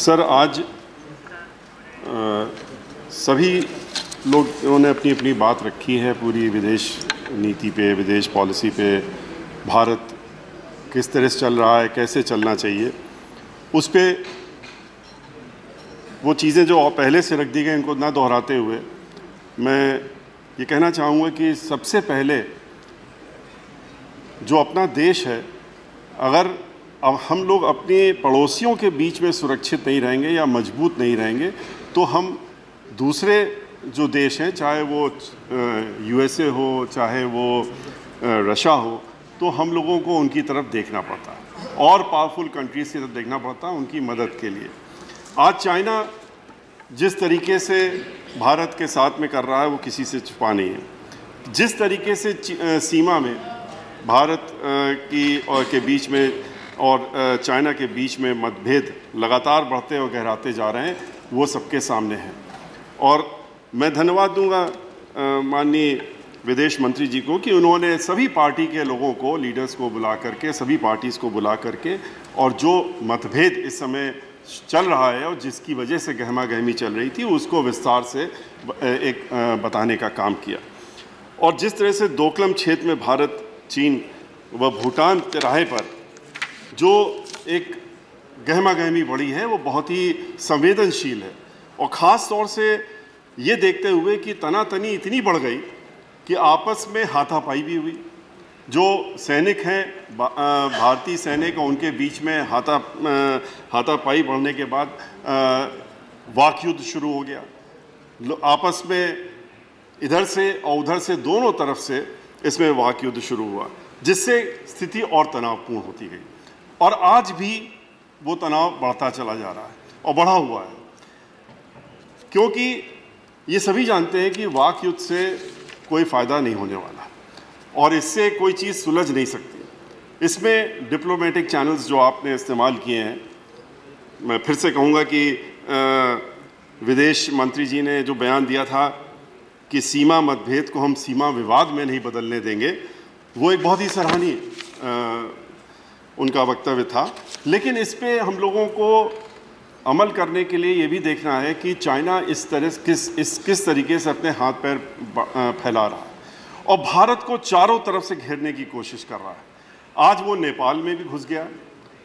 Sir, आज सभी लोगों ने अपनी अपनी बात रखी है पूरी विदेश नीति पे, विदेश पॉलिसी पे। भारत किस तरह से चल रहा है, कैसे चलना चाहिए, उस पे वो चीज़ें जो पहले से रख दी गई इनको ना दोहराते हुए मैं ये कहना चाहूँगा कि सबसे पहले जो अपना देश है, अगर अब हम लोग अपने पड़ोसियों के बीच में सुरक्षित नहीं रहेंगे या मजबूत नहीं रहेंगे तो हम दूसरे जो देश हैं, चाहे वो यूएसए हो, चाहे वो रशिया हो, तो हम लोगों को उनकी तरफ देखना पड़ता है और पावरफुल कंट्रीज़ की तरफ देखना पड़ता है उनकी मदद के लिए। आज चाइना जिस तरीके से भारत के साथ में कर रहा है वो किसी से छुपा नहीं है। जिस तरीके से सीमा में भारत के बीच में और चाइना के बीच में मतभेद लगातार बढ़ते और गहराते जा रहे हैं, वो सबके सामने है। और मैं धन्यवाद दूंगा माननीय विदेश मंत्री जी को कि उन्होंने सभी पार्टी के लोगों को, लीडर्स को बुला करके, सभी पार्टीज़ को बुला करके, और जो मतभेद इस समय चल रहा है और जिसकी वजह से गहमा गहमी चल रही थी, उसको विस्तार से एक बताने का काम किया। और जिस तरह से डोकलाम क्षेत्र में भारत, चीन व भूटान तिराहे पर जो एक गहमा गहमी बढ़ी है वो बहुत ही संवेदनशील है। और ख़ास तौर से ये देखते हुए कि तनातनी इतनी बढ़ गई कि आपस में हाथापाई भी हुई। जो सैनिक हैं, भारतीय सैनिक और उनके बीच में हाथापाई बढ़ने के बाद वाक युद्ध शुरू हो गया। आपस में इधर से और उधर से दोनों तरफ से इसमें वाक युद्ध शुरू हुआ, जिससे स्थिति और तनावपूर्ण होती गई। और आज भी वो तनाव बढ़ता चला जा रहा है और बढ़ा हुआ है, क्योंकि ये सभी जानते हैं कि वाक युद्ध से कोई फ़ायदा नहीं होने वाला और इससे कोई चीज़ सुलझ नहीं सकती। इसमें डिप्लोमेटिक चैनल्स जो आपने इस्तेमाल किए हैं, मैं फिर से कहूँगा कि विदेश मंत्री जी ने जो बयान दिया था कि सीमा मतभेद को हम सीमा विवाद में नहीं बदलने देंगे, वो एक बहुत ही सराहनीय उनका वक्तव्य था। लेकिन इस पे हम लोगों को अमल करने के लिए ये भी देखना है कि चाइना इस तरह किस तरीके से अपने हाथ पैर फैला रहा है और भारत को चारों तरफ से घेरने की कोशिश कर रहा है। आज वो नेपाल में भी घुस गया है,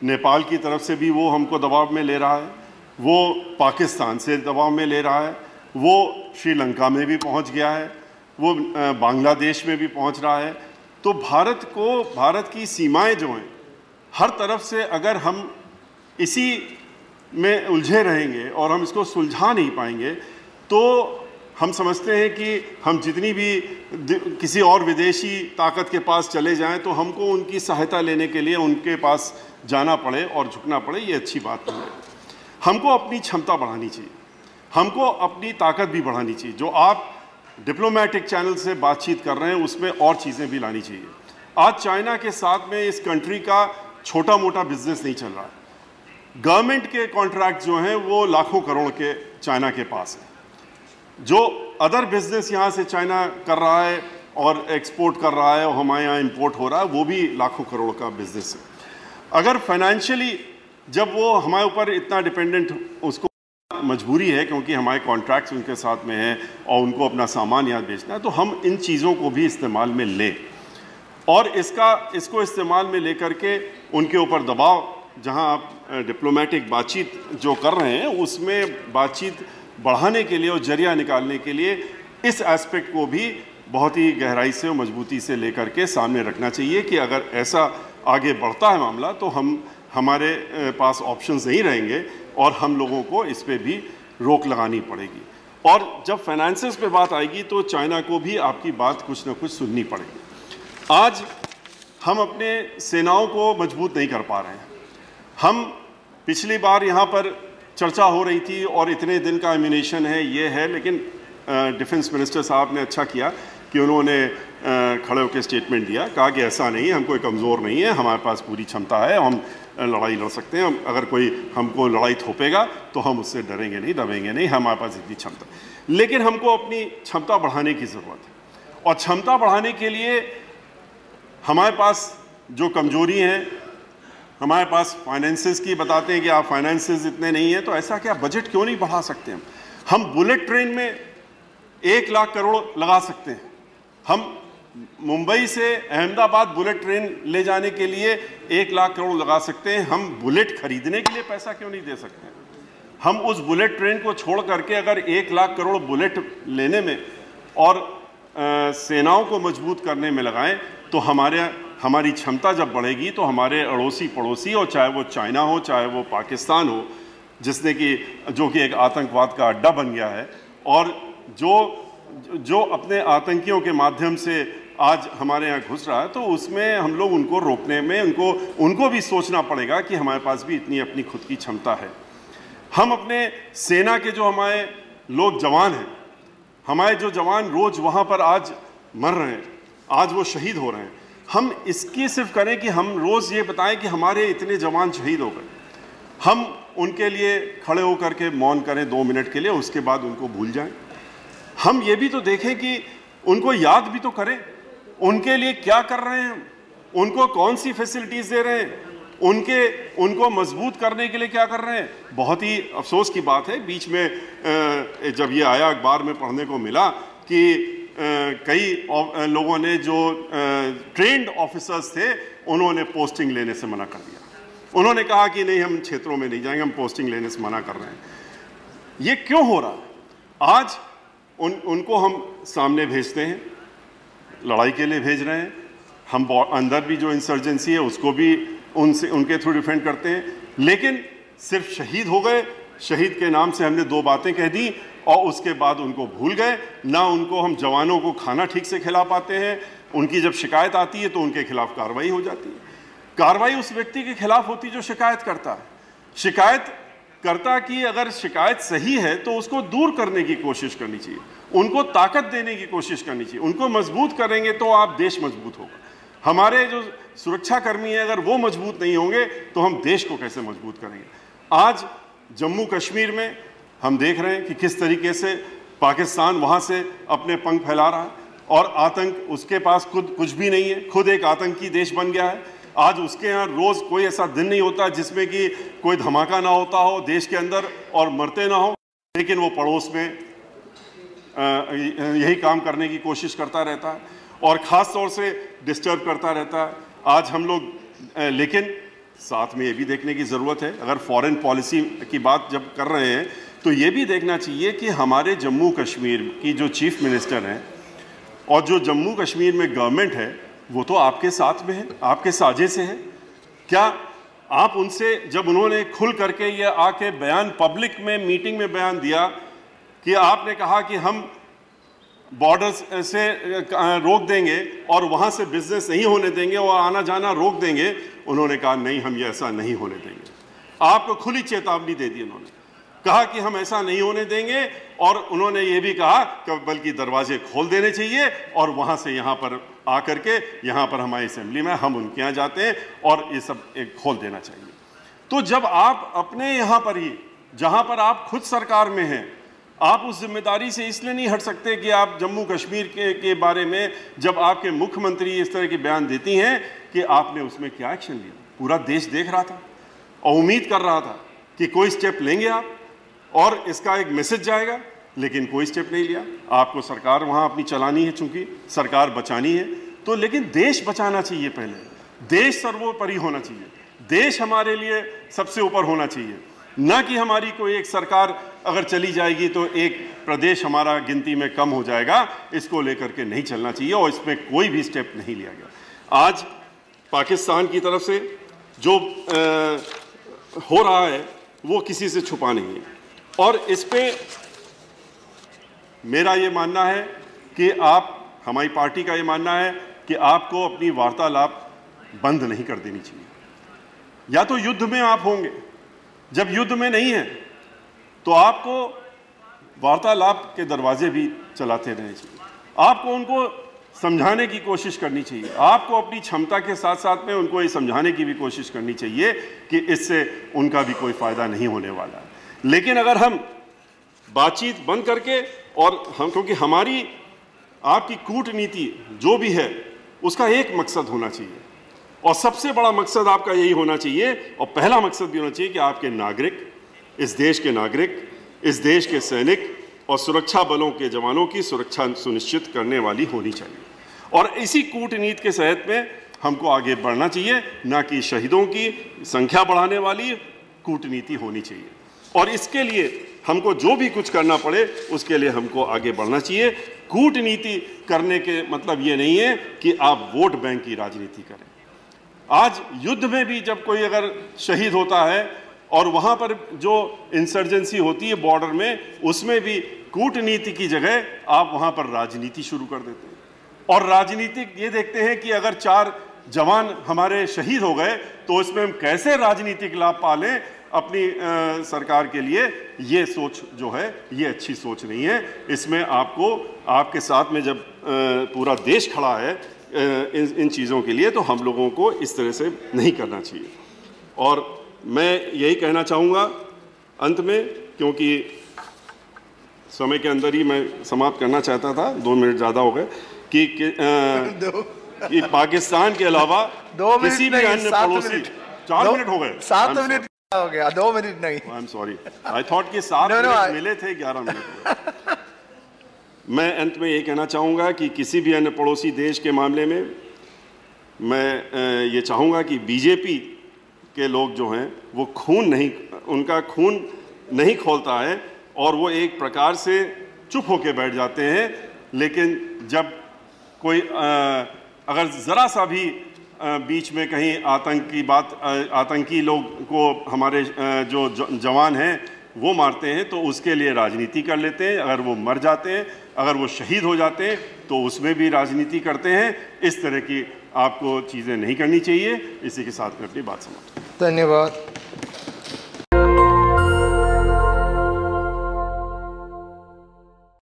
नेपाल की तरफ से भी वो हमको दबाव में ले रहा है, वो पाकिस्तान से दबाव में ले रहा है, वो श्रीलंका में भी पहुंच गया है, वो बांग्लादेश में भी पहुंच रहा है। तो भारत की सीमाएं जो हैं, हर तरफ से अगर हम इसी में उलझे रहेंगे और हम इसको सुलझा नहीं पाएंगे तो हम समझते हैं कि हम जितनी भी किसी और विदेशी ताकत के पास चले जाएं तो हमको उनकी सहायता लेने के लिए उनके पास जाना पड़े और झुकना पड़े, ये अच्छी बात नहीं है। हमको अपनी क्षमता बढ़ानी चाहिए, हमको अपनी ताकत भी बढ़ानी चाहिए। जो आप डिप्लोमेटिक चैनल से बातचीत कर रहे हैं उसमें और चीज़ें भी लानी चाहिए। आज चाइना के साथ में इस कंट्री का छोटा मोटा बिजनेस नहीं चल रहा। गवर्नमेंट के कॉन्ट्रैक्ट जो हैं वो लाखों करोड़ के चाइना के पास है। जो अदर बिजनेस यहाँ से चाइना कर रहा है और एक्सपोर्ट कर रहा है और हमारे यहाँ इंपोर्ट हो रहा है, वो भी लाखों करोड़ का बिजनेस है। अगर फाइनेंशियली जब वो हमारे ऊपर इतना डिपेंडेंट, उसको मजबूरी है क्योंकि हमारे कॉन्ट्रैक्ट्स उनके साथ में हैं और उनको अपना सामान यहाँ बेचना है, तो हम इन चीज़ों को भी इस्तेमाल में लें और इसको इस्तेमाल में लेकर के उनके ऊपर दबाव, जहां आप डिप्लोमेटिक बातचीत जो कर रहे हैं उसमें बातचीत बढ़ाने के लिए और जरिया निकालने के लिए इस एस्पेक्ट को भी बहुत ही गहराई से और मजबूती से लेकर के सामने रखना चाहिए कि अगर ऐसा आगे बढ़ता है मामला तो हमारे पास ऑप्शंस नहीं रहेंगे और हम लोगों को इस पर भी रोक लगानी पड़ेगी। और जब फाइनेंसेस पे बात आएगी तो चाइना को भी आपकी बात कुछ ना कुछ सुननी पड़ेगी। आज हम अपने सेनाओं को मजबूत नहीं कर पा रहे हैं। हम पिछली बार यहाँ पर चर्चा हो रही थी और इतने दिन का एम्यूनेशन है, ये है, लेकिन डिफेंस मिनिस्टर साहब ने अच्छा किया कि उन्होंने खड़े होकर स्टेटमेंट दिया, कहा कि ऐसा नहीं है, हम कोई कमज़ोर नहीं है, हमारे पास पूरी क्षमता है, हम लड़ाई लड़ सकते हैं। अगर कोई हमको लड़ाई थोपेगा तो हम उससे डरेंगे नहीं, दबेंगे नहीं, हमारे पास इतनी क्षमता। लेकिन हमको अपनी क्षमता बढ़ाने की ज़रूरत है और क्षमता बढ़ाने के लिए हमारे पास जो कमजोरी हैं हमारे पास फाइनेंसेस की बताते हैं कि आप फाइनेंसेस इतने नहीं हैं, तो ऐसा क्या बजट क्यों नहीं बढ़ा सकते हम बुलेट ट्रेन में 1 लाख करोड़ लगा सकते हैं। हम मुंबई से अहमदाबाद बुलेट ट्रेन ले जाने के लिए 1 लाख करोड़ लगा सकते हैं। हम बुलेट खरीदने के लिए पैसा क्यों नहीं दे सकते? हम उस बुलेट ट्रेन को छोड़ करके अगर 1 लाख करोड़ बुलेट लेने में और सेनाओं को मजबूत करने में लगाएं, तो हमारी क्षमता जब बढ़ेगी तो हमारे अड़ोसी पड़ोसी, और चाहे वो चाइना हो चाहे वो पाकिस्तान हो, जो कि एक आतंकवाद का अड्डा बन गया है, और जो अपने आतंकियों के माध्यम से आज हमारे यहाँ घुस रहा है, तो उसमें हम लोग उनको रोकने में उनको भी सोचना पड़ेगा कि हमारे पास भी इतनी अपनी खुद की क्षमता है। हम अपने सेना के जो हमारे लोग जवान हैं, हमारे जो जवान रोज वहाँ पर आज मर रहे हैं, आज वो शहीद हो रहे हैं, हम इसकी सिर्फ करें कि हम रोज़ ये बताएं कि हमारे इतने जवान शहीद हो गए। हम उनके लिए खड़े होकर के मौन करें 2 मिनट के लिए, उसके बाद उनको भूल जाएं। हम ये भी तो देखें कि उनको याद भी तो करें, उनके लिए क्या कर रहे हैं, उनको कौन सी फैसिलिटीज़ दे रहे हैं, उनको मजबूत करने के लिए क्या कर रहे हैं। बहुत ही अफसोस की बात है, बीच में जब ये आया अखबार में पढ़ने को मिला कि कई लोगों ने जो ट्रेंड ऑफिसर्स थे, उन्होंने पोस्टिंग लेने से मना कर दिया। उन्होंने कहा कि नहीं, हम क्षेत्रों में नहीं जाएंगे, हम पोस्टिंग लेने से मना कर रहे हैं। ये क्यों हो रहा है? आज उनको हम सामने भेजते हैं, लड़ाई के लिए भेज रहे हैं, हम अंदर भी जो इंसर्जेंसी है उसको भी उनके थ्रू डिफेंड करते हैं, लेकिन सिर्फ शहीद हो गए, शहीद के नाम से हमने 2 बातें कह दी और उसके बाद उनको भूल गए। ना उनको हम जवानों को खाना ठीक से खिला पाते हैं, उनकी जब शिकायत आती है तो उनके खिलाफ कार्रवाई हो जाती है। कार्रवाई उस व्यक्ति के खिलाफ होती है जो शिकायत करता है। शिकायत करता की अगर शिकायत सही है तो उसको दूर करने की कोशिश करनी चाहिए, उनको ताकत देने की कोशिश करनी चाहिए, उनको मजबूत करेंगे तो आप देश मजबूत होगा। हमारे जो सुरक्षा कर्मी हैं, अगर वो मजबूत नहीं होंगे तो हम देश को कैसे मजबूत करेंगे। आज जम्मू कश्मीर में हम देख रहे हैं कि किस तरीके से पाकिस्तान वहाँ से अपने पंख फैला रहा है, और आतंक उसके पास खुद कुछ भी नहीं है, खुद एक आतंकी देश बन गया है। आज उसके यहाँ रोज़ कोई ऐसा दिन नहीं होता जिसमें कि कोई धमाका ना होता हो देश के अंदर और मरते ना हो, लेकिन वो पड़ोस में यही काम करने की कोशिश करता रहता है और ख़ास तौर से डिस्टर्ब करता रहता है। आज हम लोग लेकिन साथ में ये भी देखने की ज़रूरत है, अगर फॉरेन पॉलिसी की बात जब कर रहे हैं तो ये भी देखना चाहिए कि हमारे जम्मू कश्मीर की जो चीफ मिनिस्टर हैं और जो जम्मू कश्मीर में गवर्नमेंट है, वो तो आपके साथ में है, आपके साझे से है। क्या आप उनसे, जब उन्होंने खुल करके ये आके बयान पब्लिक में मीटिंग में बयान दिया कि आपने कहा कि हम बॉर्डर्स से रोक देंगे और वहाँ से बिजनेस नहीं होने देंगे और आना जाना रोक देंगे, उन्होंने कहा नहीं, हम ये ऐसा नहीं होने देंगे। आपको खुली चेतावनी दे दी, उन्होंने कहा कि हम ऐसा नहीं होने देंगे, और उन्होंने ये भी कहा कि बल्कि दरवाजे खोल देने चाहिए और वहाँ से यहाँ पर आकर के यहाँ पर हमारी असेंबली में हम उनके यहाँ जाते हैं और ये सब एक खोल देना चाहिए। तो जब आप अपने यहाँ पर ही, जहाँ पर आप खुद सरकार में हैं, आप उस जिम्मेदारी से इसलिए नहीं हट सकते कि आप जम्मू कश्मीर के बारे में जब आपके मुख्यमंत्री इस तरह के बयान देती हैं कि आपने उसमें क्या एक्शन लिया। पूरा देश देख रहा था और उम्मीद कर रहा था कि कोई स्टेप लेंगे आप और इसका एक मैसेज जाएगा, लेकिन कोई स्टेप नहीं लिया। आपको सरकार वहाँ अपनी चलानी है, चूंकि सरकार बचानी है तो, लेकिन देश बचाना चाहिए पहले, देश सर्वोपरि होना चाहिए, देश हमारे लिए सबसे ऊपर होना चाहिए, ना कि हमारी कोई एक सरकार अगर चली जाएगी तो एक प्रदेश हमारा गिनती में कम हो जाएगा। इसको लेकर के नहीं चलना चाहिए और इसमें कोई भी स्टेप नहीं लिया गया। आज पाकिस्तान की तरफ से जो हो रहा है वो किसी से छुपा नहीं है, और इस पे मेरा ये मानना है कि हमारी पार्टी का ये मानना है कि आपको अपनी वार्तालाप बंद नहीं कर देनी चाहिए। या तो युद्ध में आप होंगे, जब युद्ध में नहीं है तो आपको वार्तालाप के दरवाजे भी चलाते रहने चाहिए, आपको उनको समझाने की कोशिश करनी चाहिए, आपको अपनी क्षमता के साथ साथ में उनको ये समझाने की भी कोशिश करनी चाहिए कि इससे उनका भी कोई फ़ायदा नहीं होने वाला है। लेकिन अगर हम बातचीत बंद करके, और हम, क्योंकि हमारी आपकी कूटनीति जो भी है उसका एक मकसद होना चाहिए, और सबसे बड़ा मकसद आपका यही होना चाहिए, और पहला मकसद भी होना चाहिए कि आपके नागरिक, इस देश के नागरिक, इस देश के सैनिक और सुरक्षा बलों के जवानों की सुरक्षा सुनिश्चित करने वाली होनी चाहिए। और इसी कूटनीति के तहत में हमको आगे बढ़ना चाहिए, ना कि शहीदों की संख्या बढ़ाने वाली कूटनीति होनी चाहिए। और इसके लिए हमको जो भी कुछ करना पड़े उसके लिए हमको आगे बढ़ना चाहिए। कूटनीति करने के मतलब ये नहीं है कि आप वोट बैंक की राजनीति करें। आज युद्ध में भी जब कोई अगर शहीद होता है और वहाँ पर जो इंसर्जेंसी होती है बॉर्डर में, उसमें भी कूटनीति की जगह आप वहाँ पर राजनीति शुरू कर देते हैं। और राजनीतिक ये देखते हैं कि अगर 4 जवान हमारे शहीद हो गए तो इसमें हम कैसे राजनीतिक लाभ पालें अपनी सरकार के लिए। ये सोच जो है ये अच्छी सोच नहीं है। इसमें आपको आपके साथ में जब पूरा देश खड़ा है इन चीज़ों के लिए, तो हम लोगों को इस तरह से नहीं करना चाहिए। और मैं यही कहना चाहूँगा अंत में, क्योंकि समय के अंदर ही मैं समाप्त करना चाहता था, 2 मिनट ज़्यादा हो गए, कि पाकिस्तान के अलावा किसी भी अन्य पड़ोसी 4 मिनट हो गए, 7 मिनट हो गया, 2 मिनट नहीं। I am sorry, I thought कि 7 मिनट मिले थे, 11 मिनट हो गए। मैं अंत में ये कहना चाहूँगा कि किसी भी अन्य पड़ोसी देश के मामले में मैं ये चाहूँगा कि बीजेपी के लोग जो हैं वो उनका खून नहीं खौलता है और वो एक प्रकार से चुप होके बैठ जाते हैं। लेकिन जब कोई अगर ज़रा सा भी बीच में कहीं आतंकी लोग को हमारे जो जवान हैं वो मारते हैं तो उसके लिए राजनीति कर लेते हैं। अगर वो मर जाते हैं, अगर वो शहीद हो जाते हैं तो उसमें भी राजनीति करते हैं। इस तरह की आपको चीज़ें नहीं करनी चाहिए। इसी के साथ में अपनी बात समाप्त। धन्यवाद।